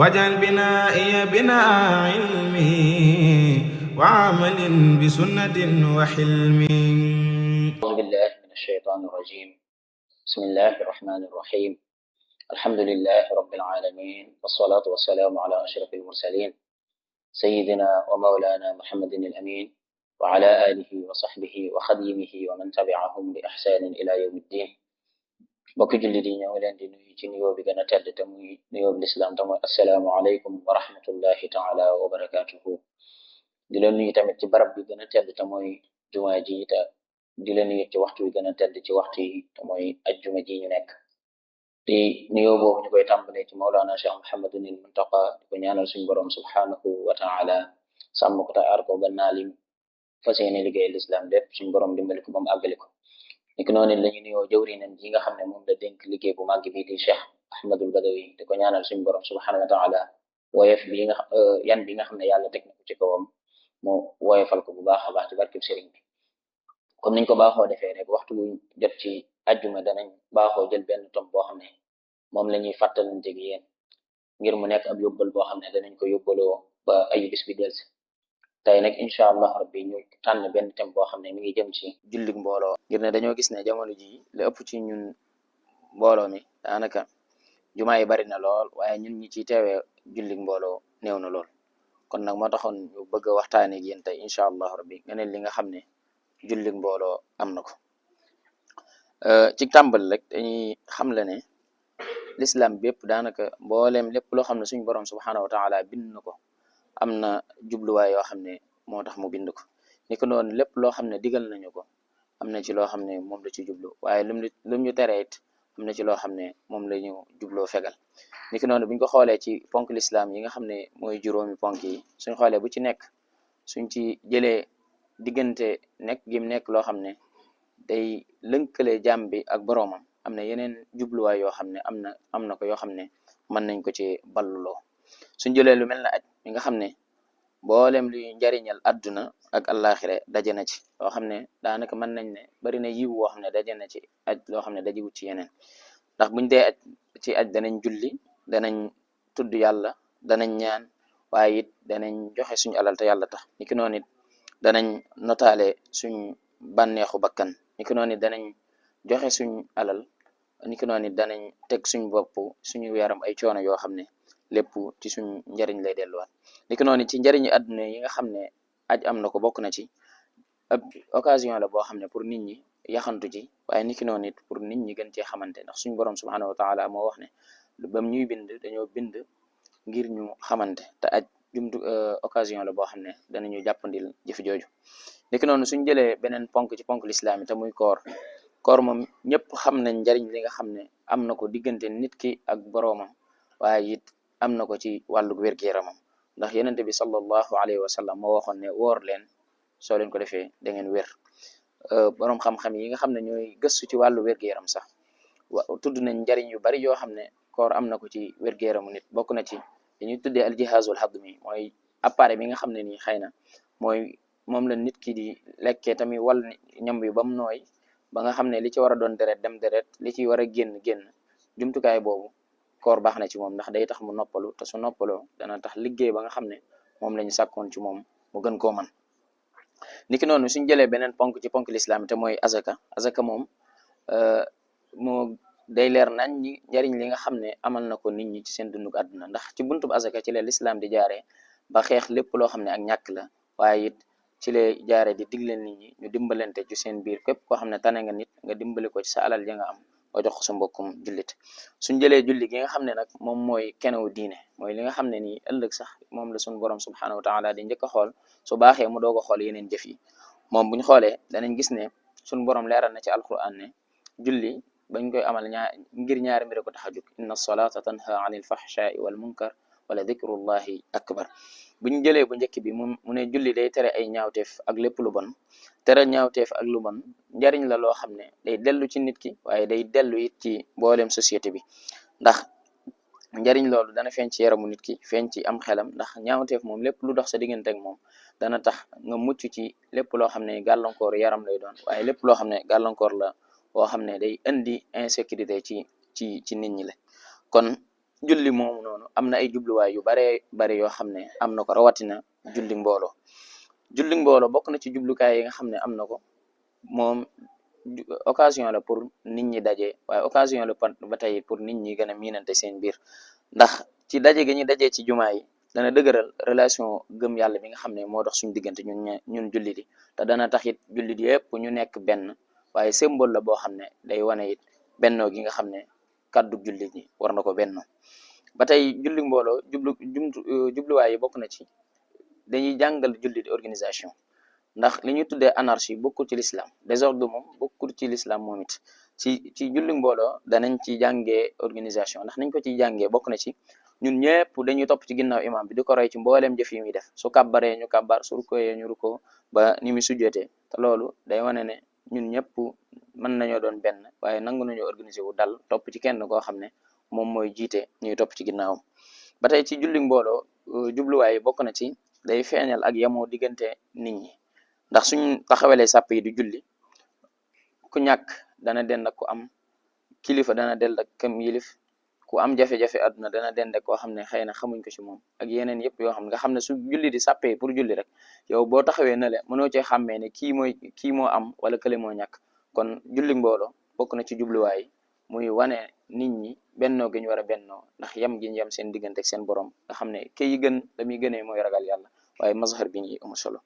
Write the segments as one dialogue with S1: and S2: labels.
S1: واجعل بنائي بناء علم وعمل بسنة وحلم.
S2: أعوذ بالله من الشيطان الرجيم. بسم الله الرحمن الرحيم. الحمد لله رب العالمين، والصلاة والسلام على أشرف المرسلين سيدنا ومولانا محمد الأمين وعلى آله وصحبه وخديمه ومن تبعهم بإحسان إلى يوم الدين. bokki julli di ñëw leen di nuyu ci nuyoo bi gën a tedd te muy nuyoo bi lislaam te muy assalaamu aleykum wa rahmatullahi taala wa barakatuhu. di leen nuyu tamit ci barab bi gën a tedd te mooy jumaa ji te di leen nuyu ci waxtu bi gën a tedd ci waxtu yi te mooy ajjuma ji ñu nekk. di nuyoo boobu ñu koy tàmbalee ci Mawlana Cheikh Mouhamadunil Muntaqa di ko ñaanal suñu borom subhanahu wa taala sàmm ko te aar ko ba naalim fas yéene liggéey lislaam lépp suñu borom dimbali ko ba mu àggali ko. niki noonu la ñu nuyoo jëwrinam ji nga xam ne moom la dénk liggéey bu màgg bii di Cheikh Ahmadul Badawi di ko ñaanal suñu borom subhanahu wa taala woyef bi nga yan bi nga xam ne yàlla teg na ko ci kawam mu woyefal ko bu baax a baax ci barkeb sëriñ bi. comme niñ ko baaxoo defee rek waxtu bu jot ci ajjuma danañ baaxoo jël benn tom boo xam ne moom la ñuy fàttalante gi yéen ngir mu nekk ab yóbbal boo xam ne danañ ko yóbbaloo ba ay bis bi delsi. tey nag incha allah rabbi ñu tànn benn thème boo xam ne mi ngi jëm ci jullig mbooloo, ngir ne dañoo gis ne jamono ji la ëpp ci ñun mbooloo mi daanaka jumaa yi bari na lool, waaye ñun ñi ciy teewee jullig mbooloo néew na lool. kon nag moo taxoon ñu bëgg a waxtaane ak yéen tey incha allah rabbi nga ne li nga xam ne jullig mbooloo am na ko. ci tàmbal rek dañuy xamle ne l'islam bépp daanaka mbooleem lépp loo xam ne suñu borom subhanahu wa taala bind na ko am na jubluwaay yoo xam ne moo tax mu bind ko. ni ko noonu lépp loo xam ne digal nañu ko am na ci loo xam ne moom la ci jublu, waaye lum ñu tere it am na ci loo xam ne moom la ñu jubloo fegal. ni ko noonu buñ ko xoolee ci ponk l'islam yi nga xam ne mooy juróomi ponk yi, suñ xoolee bu ci nekk suñ ci jëlee diggante nekk gim nekk loo xam ne day lënkale jàmm bi ak boroomam, am na yeneen jubluwaay yoo xam ne am na ko yoo xam ne mën nañ ko ci balluloo. suñ jëlee lu mel na aj mi nga xam ne mboolem luy njariñal adduna ak àllaaxira daje na ci, loo xam ne daanaka mën nañ ne bari na yiw woo xam ne daje na ci aj loo xam ne dajewut ci yeneen. ndax buñ dee aj ci aj danañ julli, danañ tudd yàlla, danañ ñaan, waaye it danañ joxe suñu alal te yàlla tax. niki noonu it danañ notaale suñ bànneexu bakkan, niki noonu it danañ joxe suñ alal, niki noonu it danañ teg suñ bopp suñu yaram ay coono yoo xam ne lépp ci suñ njariñ lay delluwaat. niki noonu ci njariñu àdduna yi nga xam ne aj am na ko bokk na ci ab occasion la boo xam ne pour nit ñi yaxantu ci, waaye niki noonu it pour nit ñi gën cee xamante, ndax suñ borom subhanahu wa taala moo wax ne bam ñuy bind dañoo bind ngir ñu xamante, te aj occasion la boo xam ne danañu jàppandil jëf jooju. niki noonu suñ jëlee beneen ponk ci ponk lislaam yi te muy koor moom ñëpp xam nañ njariñ li nga xam ne am na ko diggante nit ki ak boroomam, waaye it am na ko ci wàllu wér-gu-yaramam, ndax yenente bi sallallahu alayhi wa sallam moo waxoon ne woor leen soo leen ko defee da ngeen wér. boroom xam-xam yi nga xam ne ñooy gëstu ci wàllu wér-gu-yaram sax tudd nañ njariñ yu bari yoo xam ne koor am na ko ci wér-gu-yaramu nit. bokk na ci dañuy tuddee al jihazul hadmi, mooy appareil bi nga xam ne nii xëy na mooy moom la nit ki di lekkee tamit wal ñam bi ba mu nooy ba nga xam ne li ci war a doon deret dem deret, li ci war a génn jumtukaay boobu koor baax na ci moom, ndax day tax mu noppalu, te su noppaloo dana tax liggéey ba nga xam ne moom la ñu sàkkoon ci moom mu gën koo man. niki noonu suñ jëlee beneen ponk ci ponk lislaam te mooy azaka moom moo day leer nañ ñi njariñ li nga xam ne amal na ko nit ñi ci seen dunduk àdduna, ndax ci buntub azaka ci la lislaam di jaaree ba xeex lépp loo xam ne ak ñàkk la, waaye it ci lay jaaree di digle nit ñi ñu dimbalante ci seen biir. képp koo xam ne tane nga nit nga dimbali ko ci sa alal ja nga am nga jox ko sa mbokkum jullit. suñ jëlee julli gi nga xam ne nag moom mooy kenewu diine, mooy li nga xam ne nii ëllëg sax moom la suñ borom subhanahu wa taala di njëkk a xool, su baaxee mu doog a xool yeneen jëf yi. moom buñ xoolee danañ gis ne suñ borom leeral na ci alquran ne julli bañ koy amal ngir ñaari mbir ko tax a jóg, inna salata tanha anil fahshai wal munkar wala dhikrullahi akbar. buñ jëlee bu njëkk bi mu ne julli day tere ay ñaawteef ak lépp lu bon. tere ñaawteef ak lu bon njariñ la loo xam ne day dellu ci nit ki, waaye day dellu it ci mboolem société bi, ndax njariñ loolu dana feeñ ci yaramu nit ki, feeñ ci am xelam, ndax ñaawteef moom lépp lu dox sa diggante ak moom dana tax nga mucc ci lépp loo xam ne gàllankoor yaram lay doon, waaye lépp loo xam ne gàllankoor la boo xam ne day indi insécurité ci nit ñi la. kon julli moomu noonu am na ay jubluwaay yu baree bari yoo xam ne am na ko, rawatina julli mbooloo. julli mbooloo bokk na ci jublukaay yi nga xam ne am na ko, moom occasion la pour nit ñi daje, waaye occasion la ba tey pour nit ñi gën a miinante seen biir, ndax ci daje gi ñu dajee ci jumaa yi dana dëgëral relation gëm yàlla bi nga xam ne moo dox suñu diggante ñun jullit yi, te dana taxit jullit yëpp ñu nekk benn, waaye symbole la boo xam ne day wane it bennoo gi nga xam ne kàddu jullit ñi war na ko bennoo. ba tey julli mbooloo jubluwaay yi bokk na ci dañuy jàngal jullit organisation, ndax li ñu tuddee anarchie bokkul ci l'islam, désordre moom bokkul ci l'islam moom it. ci julli mbooloo danañ ci jàngee organisation, ndax nañ ko ciy jàngee bokk na ci ñun ñëpp dañuy topp ci ginnaaw imam bi di ko roy ci mbooleem jëf yi muy def, su kàbbaree ñu kàbbar, su rukkooyee ñu rukkoo ba ni muy sujjootee, te loolu day wane ne ñun ñëpp mën nañoo doon benn, waaye nangu nañoo organiser wu dal topp ci kenn koo xam ne moom mooy jiite ñuy topp ci ginnaawam. ba tey ci julli mbooloo jubluwaay yi bokk na ci day feeñal ak yemoo diggante nit ñi, ndax suñ taxawalee sàpp yi di julli, ku ñàkk dana dend ak ku am, kilifa dana dend ak kam yilif, ku am jafe-jafe àdduna dana dend ak koo xam ne xëy na xamuñ ko ci moom, ak yeneen yëpp yoo xam nga xam ne su julli di sàppee pour julli rek, yow boo taxawee na le mënoo cee xàmmee ne kii moo am wala kële moo ñàkk. kon julli mbooloo bokk na ci jubluwaay muy wane nit ñi bennoo gi ñu war a bennoo, ndax yam gi ñu yam seen diggante ak seen borom, nga xam ne kay gën la muy gënee mooy ragal yàlla, waaye mazhar bi ñuy amu solo.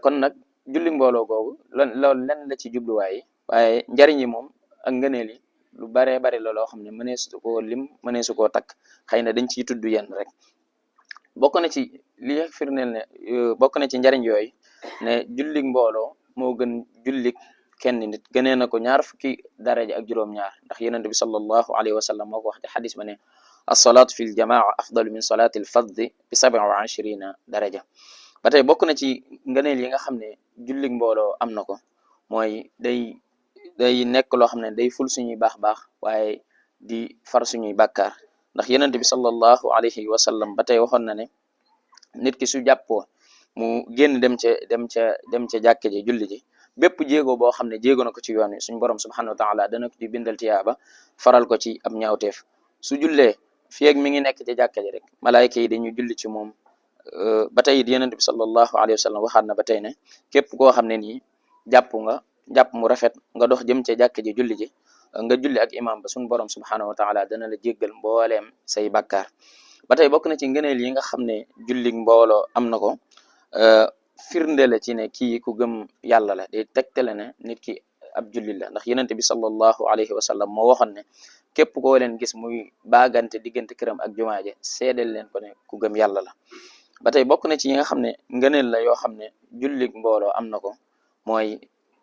S2: kon nag julli mbooloo googu loolu lenn la ci jubluwaay yi, waaye njariñ yi moom ak ngëneel yi lu baree bari la loo xam ne mëneesu koo lim, mëneesu koo takk, xëy na dañ ciy tudd yenn rek. bokk na ci li firndeel ne bokk na ci njariñ yooyu ne julli mbooloo moo gën julli kenn nit, gënee na ko 2 fukki daraja ak juróom-ñaar, ndax yonent bi sallallahu alayhi wa sallam moo ko wax ci xadis ba ne as-salaatu fi l-jamaa afdalu min salaati l-faddi bi 27 daraja. ba tey bokk na ci ngëneel yi nga xam ne julli mbooloo am na ko, mooy day nekk loo xam ne day ful suñuy baax waaye di far suñuy bàkkaar, ndax yonent bi sallallahu alayhi wa sallam ba tey waxoon na ne nit ki su jàppoo mu génn dem ca jàkke ji julli ji, bépp jéego boo xam ne jéego na ko ci yoon wi suñu borom subhanahu wa taala dana ko ci bindal tiyaaba, faral ko ci ab ñaawteef. su jullee fii ak mi ngi nekk ci jàkke ji rek malaayika yi dañuy julli ci moom. ba tey it yonent bi sallallahu alayhi wa sallam waxaat na ba tey ne képp koo xam ne nii jàpp mu rafet nga dox jëm ca jàkke ji julli ji, nga julli ak imam ba suñu borom subhanahu wa taala dana la jéggal mbooleem say bàkkaar. ba tey bokk na ci ngëneel yi nga xam ne julli mbooloo am na ko, firnde la ci ne kii ku gëm yàlla la, day tegtale ne nit ki ab julli la, ndax yonent bi sallallahu alayhi wa sallam moo waxoon ne képp koo leen gis muy baagante diggante këram ak jumaa je seedeel leen ko ne ku gëm yàlla la. ba tey bokk na ci yi nga xam ne ngëneel la yoo xam ne julli mbooloo am na ko, mooy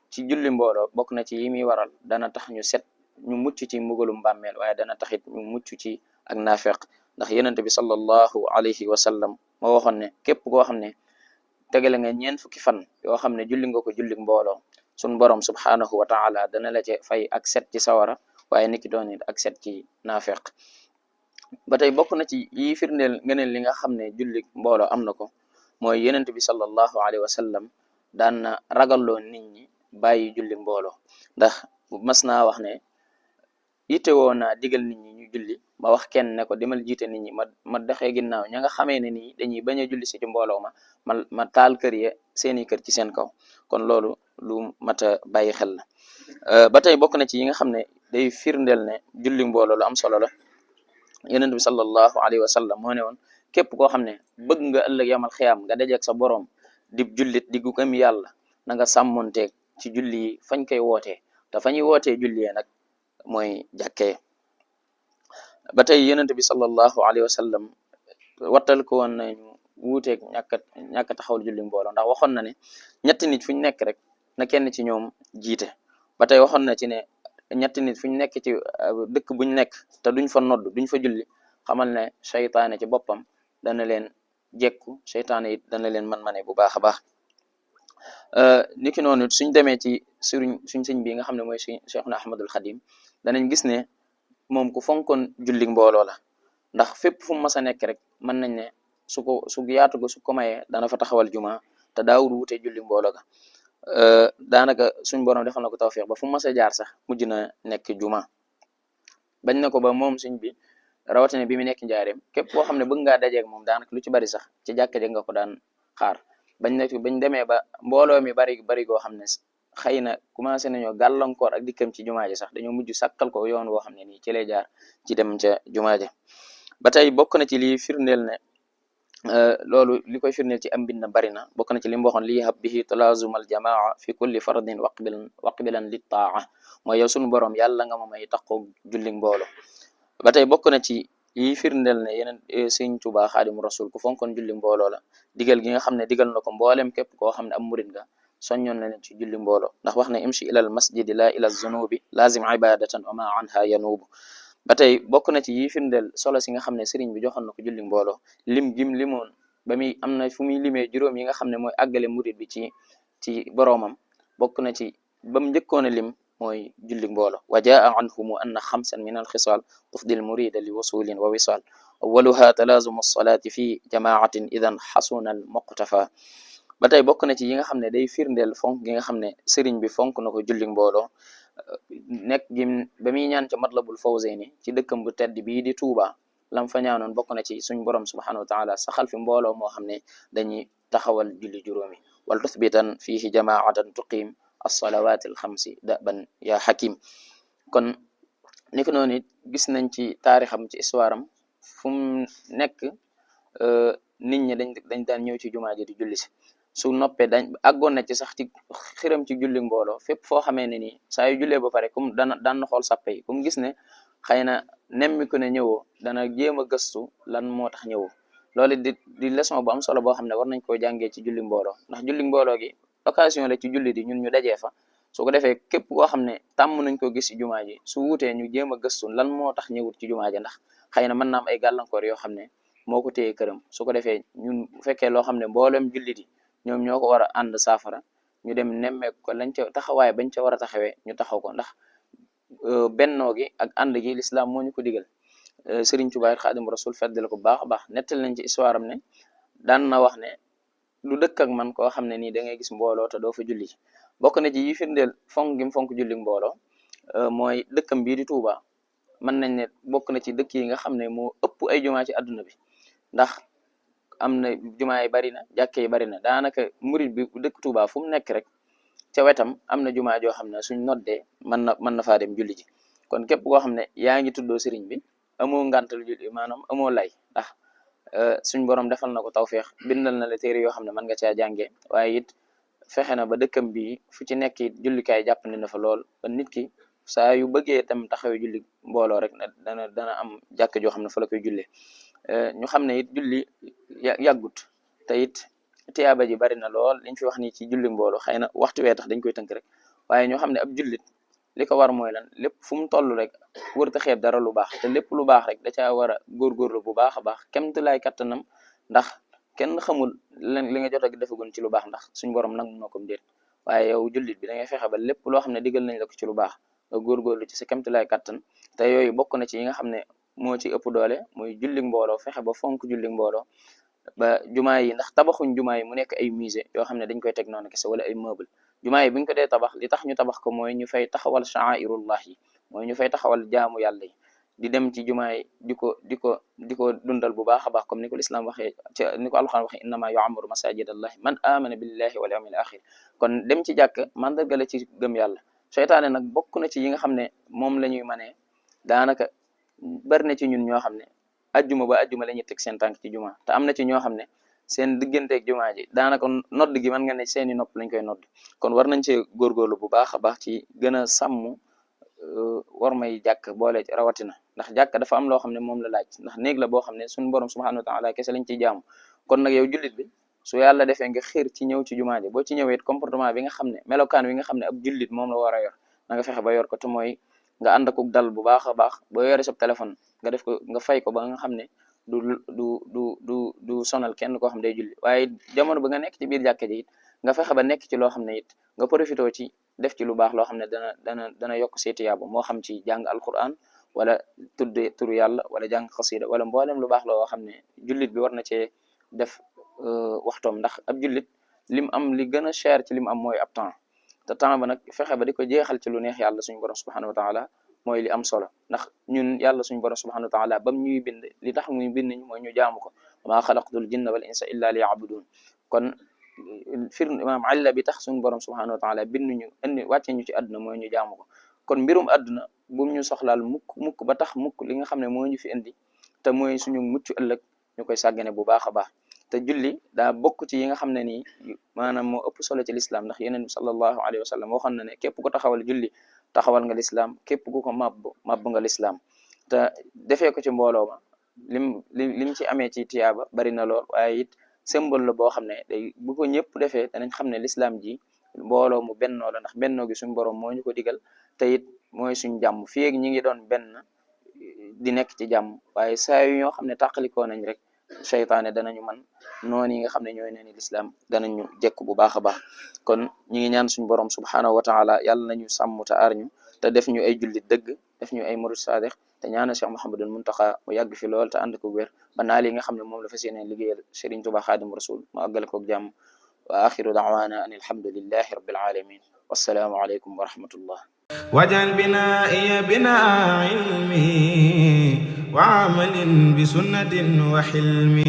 S2: ci julli mbooloo bokk na ci yi muy waral dana tax ñu mucc ci mbugalum bàmmeel, waaye dana taxit ñu mucc ci ak naafeq, ndax yonent bi sallallahu alayhi wa sallam moo waxoon ne képp koo xam ne tegale nga 4 fukki fan yoo xam ne julli nga ko julli mbooloo, sun borom subhanahu wa taala dana la ci fay ak set ci sawara, waaye niki doon it ak set ci naafeq. ba tey bokk na ci yi firndeel ngëneel li nga xam ne julli mbooloo am na ko, mooy yonent bi sallallahu alayhi wa sallam daan na ragalloo nit ñi bàyyi julli mbooloo, ndax mas naa wax ne yittewoo naa digal nit ñi ñu julli ma wax kenn ne ko demal jiite nit ñi ma doxee ginnaaw ña nga xamee ne nii dañuy bañ a julli si ci mbooloo ma taal kër ya seeni kër ci seen kaw. kon loolu lu mat a bàyyi xel la. ba tey bokk na ci yi nga xam ne day firndeel ne julli mbooloo lu am solo la, yonent bi sallallahu alayhi wa sallam moo ne woon képp koo xam ne bëgg nga ëllëg yamal xiyaam nga dajeek sa borom di jullit di gu gëm yàlla, na nga sàmmonteeg ci julli yi fañ koy wootee, te fa ñuy wootee julli nag mooy jàkkee. ba tey yonent bi sallallahu alayhi wa sallam wattal ko woon nañu wuuteeg ñàkk taxawal julli mbooloo, ndax waxoon na ne 3 nit fu ñu nekk rek na kenn ci ñoom jiite. ba tey waxoon na ci ne 3 nit fu ñu nekk ci dëkk buñ nekk te duñ fa nodd duñ fa julli, xamal ne seytaane ci boppam dana leen jekku, seytaane it dana leen man-mane bu baax a baax. niki noonu suñ demee ci suñ sëñ bi nga xam ne mooy Cheikhuna Ahmadul Xadim, danañ gis ne moom ku fonkoon julli mbooloo la, ndax fépp fu mu mas a nekk rek mën nañ ne su yaatu ko su ko mayee dana fa taxawal juma, te daawul wute julli mbooloo ga. daanaka suñ borom defal na ko tawfiq ba fu mu mas a jaar sax mujj na nekk juma. bañ na ko ba moom suñ bi
S3: rawatina bi mu nekk njaareem képp koo xam ne bëgg ngaa dajeeg moom daanaka lu ci bari sax ci jàkka ja nga ko daan xaar bañ demee ba mbooloo mi bari goo xam ne xëy na commencé nañoo gàllankoor ak dikkam ci jumaa ji sax dañoo mujj sàkkal ko yoon woo xam ne nii ci lay jaar ci dem ca jumaa ja ba tey bokk na ci lii firndeel ne loolu li koy firndeel ci am mbindam bari na bokk na ci li mu waxoon li hab bihi talazum al jamaa fi kulli fardin waqbilan li taa mooy yow sunu borom yàlla nga ma may taqoo julli mboolo ba tey bokk na ci yi firndeel ne yeneen Sëriñ Tuubaa Xaadimu Rasuul ku fonkoon julli mbooloo la digal gi nga xam ne digal na ko mboolem képp koo xam ne am murid nga soññoon na leen ci julli mbooloo ndax wax ne imshi ilal masjidi la ila zunubi lazim ibadatan wa ma anha yanubu ba tey bokk na ci yi firndeel solo si nga xam ne sëriñ bi joxoon na ko julli mbooloo lim gim limoon ba muy am na fu muy limee juróom yi nga xam ne mooy àggale murid bi ci boroomam bokk na ci bam njëkkoon a lim mooy julli mboolo wa jaa anhumu anna xamsan min alxisaal tufdi almurida li wasulin wa wisal awaluha talazumu alsolati fi jamaatin idan xasuna al muqtafa ba tey bokk na ci yi nga xam ne day firndeel fonk gi nga xam ne sëriñ bi fonk na ko julli mbooloo nekk gi ba muy ñaan ca matlabul fawzeyni ci dëkkam bu tedd bii di Tuuba lam fa ñaanoon bokk na ci suñ borom subhanahu wa taala saxal fi mbooloo moo xam ne dañuy taxawal julli juróomi wal tuthbitan fihi jamaatan tuqim as-salawat al-xamsi daban ya hakim kon ni ko noonu it gis nañ ci taarixam ci histoire am fu mu nekk nit ñi dañ daan ñëw ci jumaa ji di julli si su noppee dañ àggoon na ci sax ci xiram ci julli mbooloo fépp foo xamee ne nii saa yu jullee ba pare comme daan na xool sàppe yi comme gis ne xëy na nemmi ko ne ñëwoo dana jéem a gëstu lan moo tax ñëwoo loolu di leçon bu am solo boo xam ne war nañ koo jàngee ci julli mbooloo ndax julli mbooloo gi occasion la ci julli di ñun ñu dajee fa su ko defee képp koo xam ne tàmm nañ ko gis ci jumaa ji su wutee ñu jéem a gëstu lan moo tax ñëwut ci jumaa ji ndax xëy na mën na am ay gàllankoor yoo xam ne moo ko téye këram su ko defee ñun bu fekkee loo xam ne mboolem julli di ñoom ñoo ko war a ànd saafara ñu dem nemmeek ko lañ ca taxawaay bañ ca war a taxawee ñu taxaw ko ndax bennoo gi ak ànd gi lislaam moo ñu ko digal Sëriñ Tuubaa Xaadimu Rasuul feddal ko bu baax a baax nettal nañ ci histoire am ne daan na wax ne du dëkk ak man koo xam ne nii da ngay gis mbooloo te doo fa julli bokk na ci yi firndeel fonk gi mu fonk julli mbooloo mooy dëkkam bii di Tuuba mën nañ ne bokk na ci dëkk yi nga xam ne moo ëpp ay jumaa ci àdduna bi ndax am na jumaa yi bari na jàkke yi bari na daanaka murid bi dëkk Tuuba fu mu nekk rek ca wetam am na jumaa joo xam ne suñ noddee mën na faa dem julli ji kon képp koo xam ne yaa ngi tuddoo sëriñ bi amoo ngàntal julli maanaam amoo lay ndax suñ borom defal na ko tawfeex bindal na la téere yoo xam ne mën nga caa jàngee waaye it fexe na ba dëkkam bi fu ci nekk it jullikaay jàppandi na fa lool ba nit ki saa yu bëggee tam taxawee julli mbooloo rek dana am jàkk joo xam ne fa la koy jullee ñu xam ne it julli yàggut te it tiyaaba ji bari na lool liñ fi wax ni ci julli mbooloo xëy na waxtu wee tax dañ koy tënk rek waaye ñu xam ne ab jullit li ko war mooy lan lépp fu mu toll rek wërta xeeb dara lu baax te lépp lu baax rek da caa war a góorgóorlu bu baax a baax kemt laay kattanam ndax kenn xamul li nga jot a defagun ci lu baax ndax suñ borom nangu na ko déet waaye yow jullit bi da ngay fexe ba lépp loo xam ne digal nañ la ko ci lu baax nga góorgóorlu ci sa kemt laay kattan te yooyu bokk na ci yi nga xam ne moo ci ëpp doole muy julli mbooloo fexe ba fonk julli mbooloo ba jumaa yi ndax tabaxuñ jumaa yi mu nekk ay musée yoo xam ne dañ koy teg noonu kese wala ay meuble jumaa yi buñ ko dee tabax li tax ñu tabax ko mooy ñu fay taxawal sha'airullah yi mooy ñu fay taxawal jaamu yàlla yi di dem ci jumaa yi di ko dundal bu baax a baax comme ni ko lislaam waxee ni ko alxuraan waxee innama yu'ammaru masajid allahi man amana billahi wal yawmil axir kon dem ci jàkk mandargale ci gëm yàlla seytaane nag bokk na ci yi nga xam ne moom la ñuy mënee daanaka bari na ci ñun ñoo xam ne ajjuma ba ajjuma la ñuy teg seen tànk ci jumaa te am na ci ñoo xam ne seen digganteeg jumaa ji daanaka nodd gi mën nga ne seeni nopp lañ koy nodd kon war nañ cee góorgóorlu bu baax a baax ci gën a sàmm war may jàkk boole rawatina ndax jàkk dafa am loo xam ne moom la laaj ndax néeg la boo xam ne suñu borom subhanahu wa taala kese lañ ciy jaamu kon nag yow jullit bi su yàlla defee nga xër ci ñëw ci jumaa ji boo ci ñëwee comportement bi nga xam ne melokaan wi nga xam ne ab jullit moom la war a yor na nga fexe ba yor ko te mooy nga ànd akuk dal bu baax a baax boo yore sa téléphone nga def ko nga fay ko ba nga xam ne du sonal kenn koo xam day julli waaye jamono ba nga nekk ci biir jàkka ji it nga fexe ba nekk ci loo xam ne it nga profité ci def ci lu baax loo xam ne dana yokk see tiyaaba moo xam ci jàng alquran wala tudde turu yàlla wala jàng xasida wala mboolem lu baax loo xam ne jullit bi war na cee def waxtoom ndax ab jullit lim am li gën a cher ci lim am mooy ab temps te temps ba nag fexe ba di ko jeexal ci lu neex yàlla suñu borom subhanahu wa taala mooy li am solo, ndax ñun yàlla suñu borom subhanahu wa taala bam ñuy bind li tax muy bind ñu mooy ñu jaamu ko, wa maa xalaqtul jinna wal insa illa liya'budun. kon maanaam àlla bi tax suñu borom subhanahu wa taala bind ñu indi wàcce ñu ci àdduna mooy ñu jaamu ko. kon mbirum àdduna bu ñu soxlaal mukk ba tax mukk li nga xam ne moo ñu fi indi te mooy suñu mucc ëllëg ñu koy sàggane bu baax a baax. te julli daa bokk ci yi nga xam ne nii maanaam moo ëpp solo ci lislaam, ndax yeneen bi sallallahu alayhi wa sallam waxoon na ne képp ko taxawal julli taxawal nga lislaam, képp ku ko màbb nga lislaam. te defee ko ci mbooloo ma lim ci amee ci tiyaaba bari na lool, waaye it symbole la boo xam ne day bu ko ñëpp defee danañ xam ne lislaam ji mbooloo mu bennoo la, ndax bennoo gi suñu borom moo ñu ko digal, te it mooy suñ jàmm fii ak ñi ngi doon benn di nekk ci jàmm. waaye saa yu ñoo xam ne tàqalikoo nañ rek seytaane danañu man noonu yi nga xam ne ñooy neeni lislaam danañu jekk bu baax a baax. kon ñi ngi ñaan suñu borom subhanahu wa taala yàlla nañu sàmm te aar ñu te def ñu ay jullit dëgg, def ñu ay murid saadix, te ñaanal Cheikh Mouhamadul Muntaxa mu yàgg fi lool te ànd ko wér ba naal yi nga xam ne moom la fas yéene liggéeyal Serigne Touba Xaadimu Rasul mu àggale koog jàmm. wa axiru da'wana an alhamdulillahi rabbil alamin, wassalaamu aleykum wa rahmatullah.
S1: waj'al binaa'iya binaa'a ilmi wa amalin bi sunnatin wa hilmi